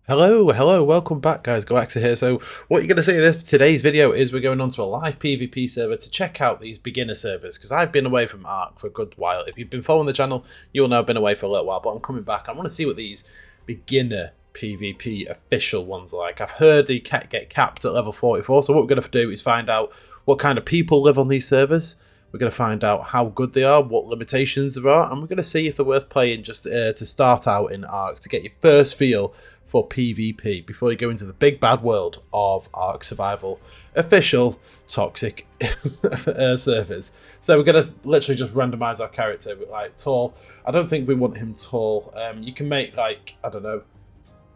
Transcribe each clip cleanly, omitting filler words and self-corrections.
Hello, welcome back guys, Galaxia here. So what you're going to see in today's video is we're going on to a live PvP server to check out these beginner servers, because I've been away from Ark for a good while. If you've been following the channel, you'll know I've been away for a little while, but I'm coming back. I want to see what these beginner PvP official ones are like. I've heard they get capped at level 44, so what we're going to do is find out what kind of people live on these servers. We're going to find out how good they are, what limitations there are, and we're going to see if they're worth playing just to start out in Ark, to get your first feel for PvP before you go into the big bad world of Ark Survival official toxic servers. So we're going to literally just randomize our character with like tall. I don't think we want him tall. You can make like, I don't know.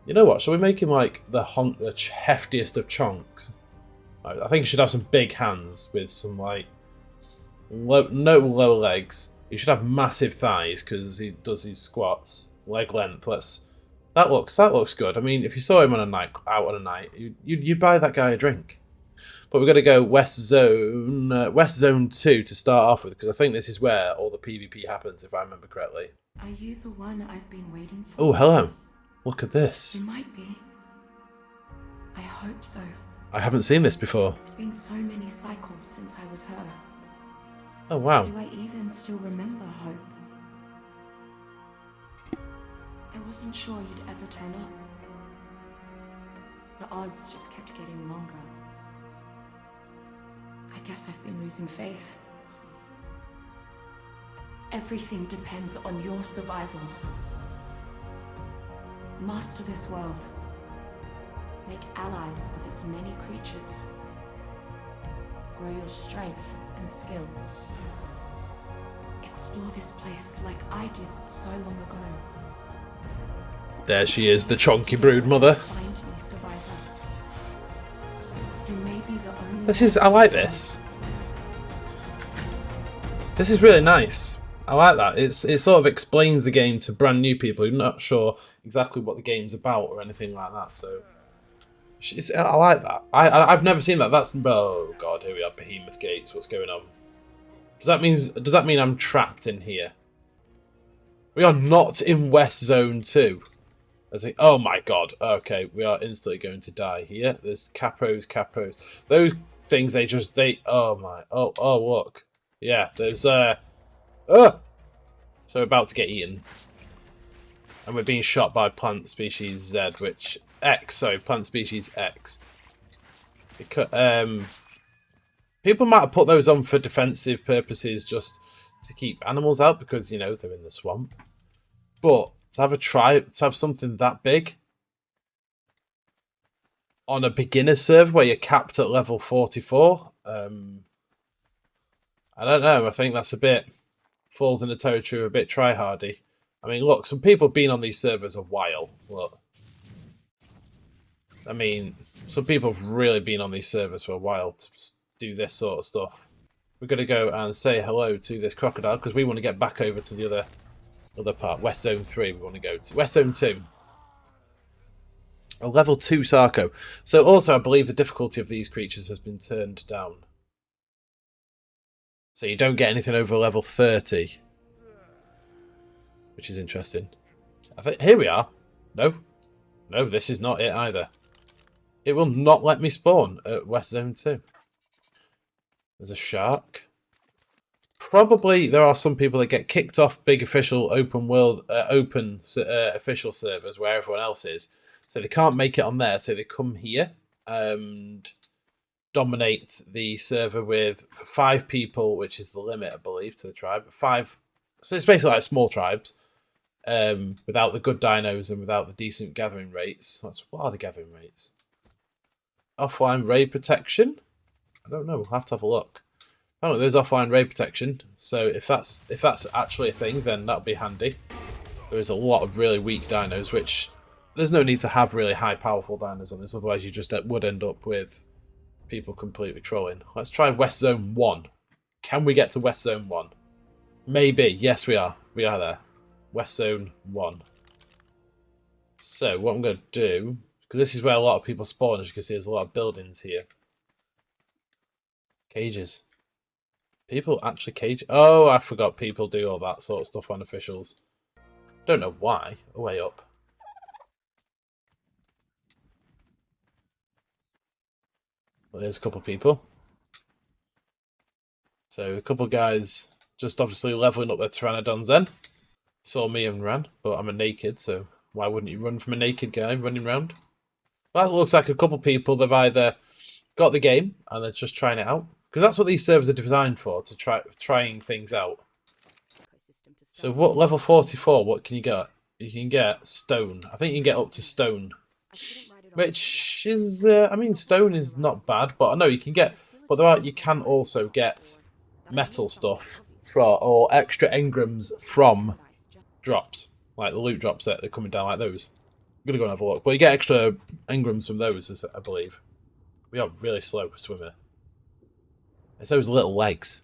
You know what? Shall we make him like the heftiest of chunks? I think he should have some big hands with some like no low legs. He should have massive thighs because he does his squats. Leg length. That looks good. I mean, if you saw him on a night out on a night, you'd buy that guy a drink. But we're going to go West Zone 2 to start off with, because I think this is where all the PvP happens, if I remember correctly. Are you the one I've been waiting for? Oh, hello. Look at this. You might be. I hope so. I haven't seen this before. It's been so many cycles since I was her. Oh, wow. Do I even still remember Hope? I wasn't sure you'd ever turn up. The odds just kept getting longer. I guess I've been losing faith. Everything depends on your survival. Master this world. Make allies of its many creatures. Grow your strength and skill. Explore this place like I did so long ago. There she is, the chonky brood mother. Find me, survivor. You may be the only I like this. This is really nice. I like that. It sort of explains the game to brand new people who are not sure exactly what the game's about or anything like that. So I like that. I've never seen that. That's, oh god, here we are, Behemoth Gates. What's going on? Does that mean I'm trapped in here? We are not in West Zone 2. Oh my god. Okay, we are instantly going to die here. There's capros. Those things, oh my. Oh, look. Yeah, there's, So we're about to get eaten. And we're being shot by plant species Z, plant species X. People might have put those on for defensive purposes just to keep animals out because, you know, they're in the swamp. But to have something that big on a beginner server where you're capped at level 44, I don't know. I think that's falls in the territory of a bit tryhardy. I mean, look, some people have been on these servers a while. Look. I mean, some people have really been on these servers for a while to do this sort of stuff. We're going to go and say hello to this crocodile because we want to get back over to the other part. West Zone 3 we want to go to. West Zone 2. A level 2 Sarco. So also I believe the difficulty of these creatures has been turned down. So you don't get anything over level 30. Which is interesting. I think here we are. No, this is not it either. It will not let me spawn at West Zone 2. There's a shark. Probably there are some people that get kicked off big official official servers where everyone else is. So they can't make it on there. So they come here and dominate the server with 5 people, which is the limit, I believe, to the tribe. 5. So it's basically like small tribes. Without the good dinos and without the decent gathering rates. What are the gathering rates? Offline raid protection? I don't know. We'll have to have a look. Oh, there's offline raid protection. So if that's actually a thing, then that'll be handy. There is a lot of really weak dinos, which there's no need to have really high powerful dinos on this. Otherwise, you just would end up with people completely trolling. Let's try West Zone 1. Can we get to West Zone 1? Maybe. Yes, we are. We are there. West Zone 1. So what I'm going to do, because this is where a lot of people spawn, as you can see, there's a lot of buildings here. Cages. People actually cage. Oh, I forgot people do all that sort of stuff on officials. Don't know why. Oh, way up. Well, there's a couple of people. So a couple of guys just obviously leveling up their pteranodons then. Saw me and ran, but I'm a naked, so why wouldn't you run from a naked guy running around? Well, that looks like a couple of people, they've either got the game and they're just trying it out. Because that's what these servers are designed for, to trying things out. So what level 44, what can you get? You can get stone. I think you can get up to stone. Which is, I mean, stone is not bad, but I know you can get, but you can also get metal stuff or extra engrams from drops, like the loot drops that are coming down like those. I'm gonna go and have a look, but you get extra engrams from those, I believe. We are really slow swimmer. It's those little legs.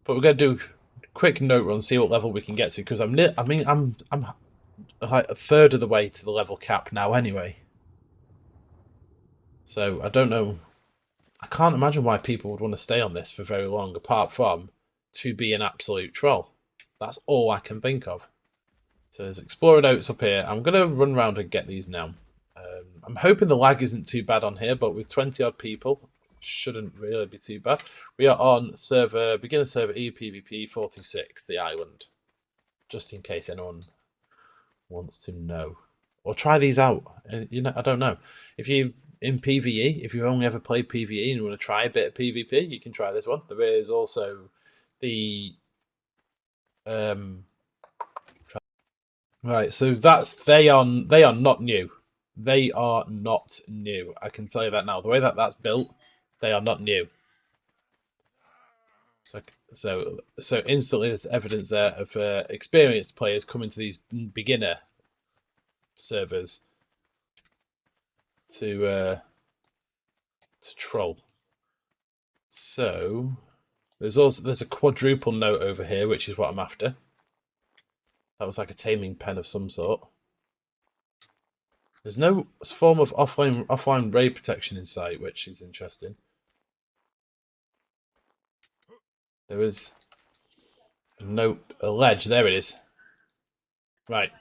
But we're gonna do a quick note run, see what level we can get to, because I'm like a third of the way to the level cap now anyway. So I don't know. I can't imagine why people would want to stay on this for very long, apart from to be an absolute troll. That's all I can think of. So there's explorer notes up here. I'm going to run around and get these now. I'm hoping the lag isn't too bad on here, but with 20 odd people, shouldn't really be too bad. We are on server, beginner server PvP 426, the island. Just in case anyone wants to know. Or try these out. You know, I don't know. If you in PvE, if you've only ever played PvE and you want to try a bit of PvP, you can try this one. There is also the right, so they are not new. They are not new. I can tell you that now. The way that that's built, they are not new. So instantly there's evidence there of experienced players coming to these beginner servers to troll. So there's a quadruple note over here, which is what I'm after. That was like a taming pen of some sort. There's no form of offline raid protection in sight, which is interesting. There is a note, a ledge. There it is. Right.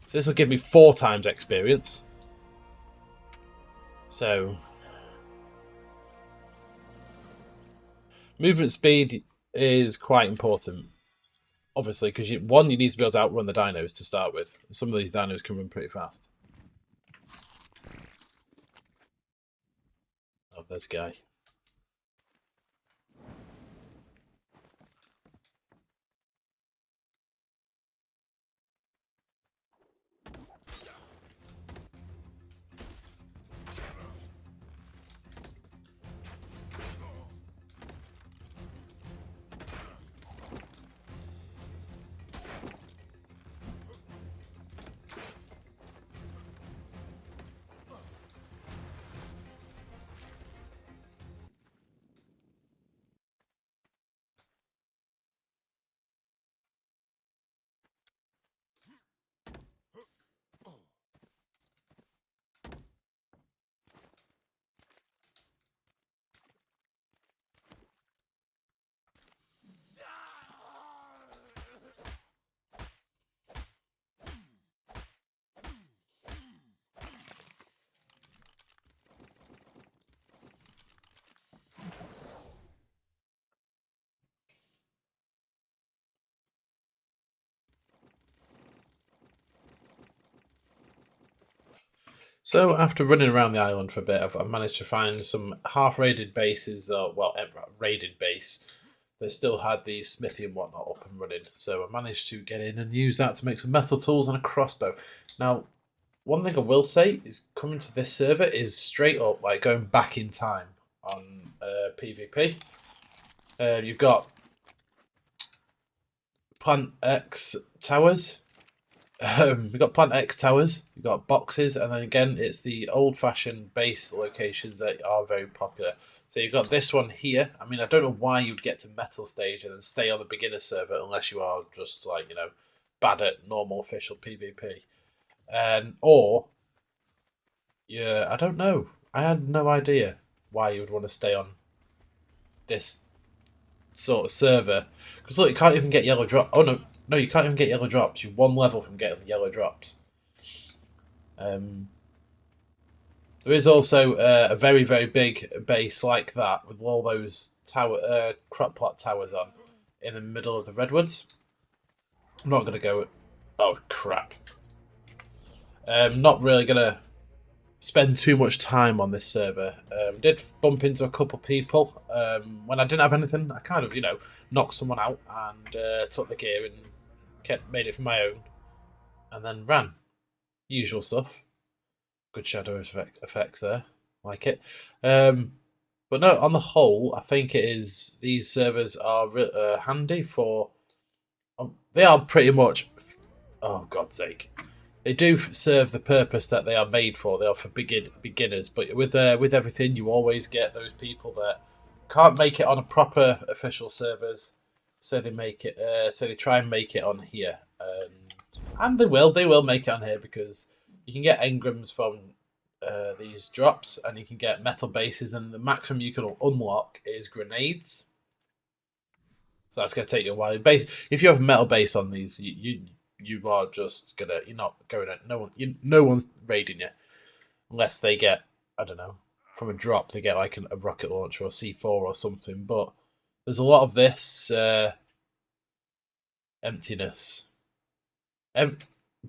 So this will give me 4 times experience. So movement speed is quite important. Obviously, because you need to be able to outrun the dinos to start with. Some of these dinos can run pretty fast. Oh, there's a guy. So after running around the island for a bit, I've managed to find some half-raided bases, raided base that still had the smithy and whatnot up and running. So I managed to get in and use that to make some metal tools and a crossbow. Now, one thing I will say is coming to this server is straight up like going back in time on PvP. You've got Plant X towers. We've got Plant X towers, we've got boxes, and then again, it's the old-fashioned base locations that are very popular. So you've got this one here. I mean, I don't know why you'd get to metal stage and then stay on the beginner server unless you are just like, you know, bad at normal official PvP. Or, yeah, I don't know. I had no idea why you would want to stay on this sort of server. Because look, you can't even get yellow drop. Oh, no. No, you can't even get yellow drops. You're 1 level from getting the yellow drops. There There is also a very, very big base like that with all those crop plot towers on in the middle of the redwoods. I'm not going to go... Oh, crap. Not really going to spend too much time on this server. Did bump into a couple people. When I didn't have anything, I kind of, knocked someone out and took the gear and made it for my own. And then ran. Usual stuff. Good shadow effects there. Like it. But no, on the whole, I think these servers are handy for... they are pretty much... Oh, God's sake. They do serve the purpose that they are made for. They are for beginners. But with everything, you always get those people that can't make it on a proper official servers. So they make it. So they try and make it on here. And they will make it on here because you can get engrams from these drops, and you can get metal bases, and the maximum you can unlock is grenades. So that's going to take you a while. If you have a metal base on these, you are just gonna. You're not going at no one's raiding you unless they get, I don't know, from a drop they get like a rocket launcher or C4 or something. But there's a lot of this emptiness.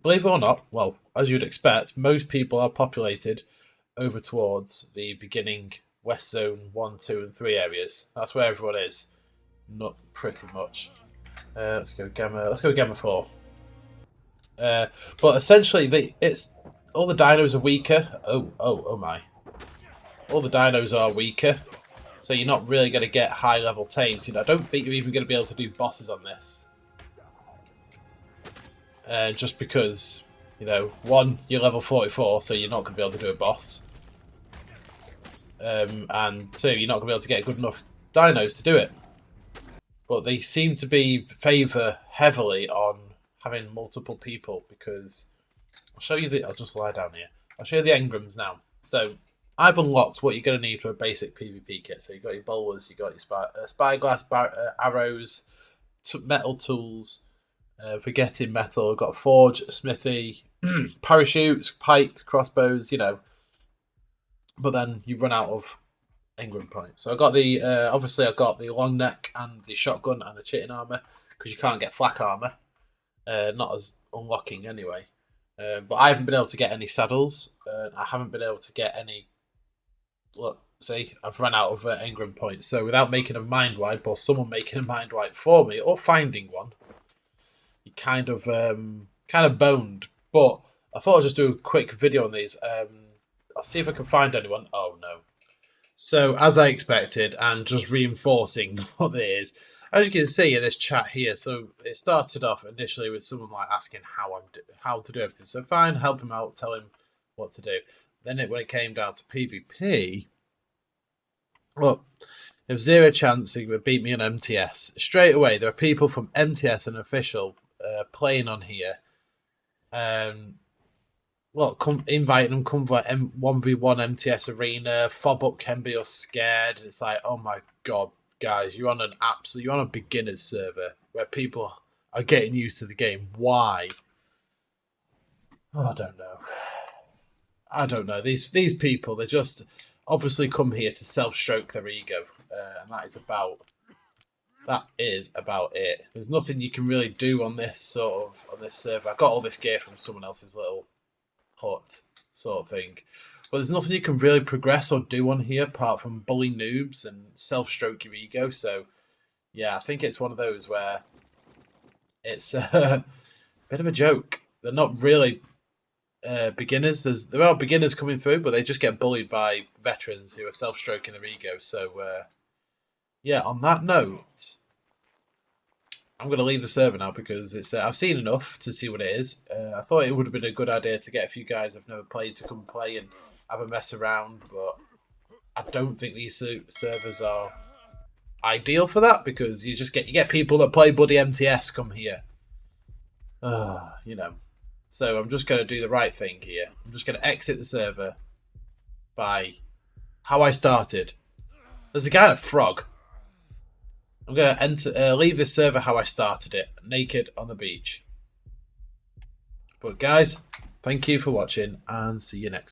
Believe it or not, well, as you'd expect, most people are populated over towards the beginning West Zone 1, 2, and 3 areas. That's where everyone is. Not pretty much. Let's go Gamma 4. But essentially, it's all the dinos are weaker. Oh my! All the dinos are weaker, so you're not really going to get high level tames. I don't think you're even going to be able to do bosses on this. Just because, one, you're level 44, so you're not going to be able to do a boss. And two, you're not going to be able to get good enough dinos to do it. But they seem to favour heavily on having multiple people, because I'll show you I'll just lie down here. I'll show you the engrams now. So I've unlocked what you're going to need for a basic PvP kit. So you've got your bowlers, you've got your spyglass arrows, metal tools, for getting metal. We've got a forge, a smithy, parachutes, pikes, crossbows, But then you run out of engram points. So I got obviously I got the long neck and the shotgun and the chitting armor, because you can't get flak armor. Not as unlocking anyway. But I haven't been able to get any saddles. I haven't been able to get any... Look, see, I've run out of engram points. So without making a mind wipe, or someone making a mind wipe for me, or finding one, you kind of boned. But I thought I'd just do a quick video on these. I'll see if I can find anyone. Oh no. So as I expected, and just reinforcing what it is, as you can see in this chat here, so it started off initially with someone like asking how to do everything. So fine, help him out, tell him what to do. Then when it came down to PvP, well, there's zero chance he would beat me on MTS. Straight away, there are people from MTS and official playing on here. Inviting them, come for 1v1 MTS arena, fob up can be scared. It's like, oh my god, guys, you're on a beginner's server where people are getting used to the game. Why? Oh, I don't know. These people, they just obviously come here to self-stroke their ego, and that is about it. There's nothing you can really do on this server. I got all this gear from someone else's little hut sort of thing, but there's nothing you can really progress or do on here apart from bully noobs and self-stroke your ego. So yeah, I think it's one of those where it's a bit of a joke. They're not really beginners. There are beginners coming through, but they just get bullied by veterans who are self-stroking their ego. So yeah, on that note, I'm going to leave the server now, because it's I've seen enough to see what it is. I thought it would have been a good idea to get a few guys I've never played to come play and have a mess around, but I don't think these servers are ideal for that, because you get people that play Buddy MTS come here. So I'm just going to do the right thing here. I'm just going to exit the server by how I started. There's a guy in a frog. I'm going to leave this server how I started it, naked on the beach. But guys, thank you for watching, and see you next time.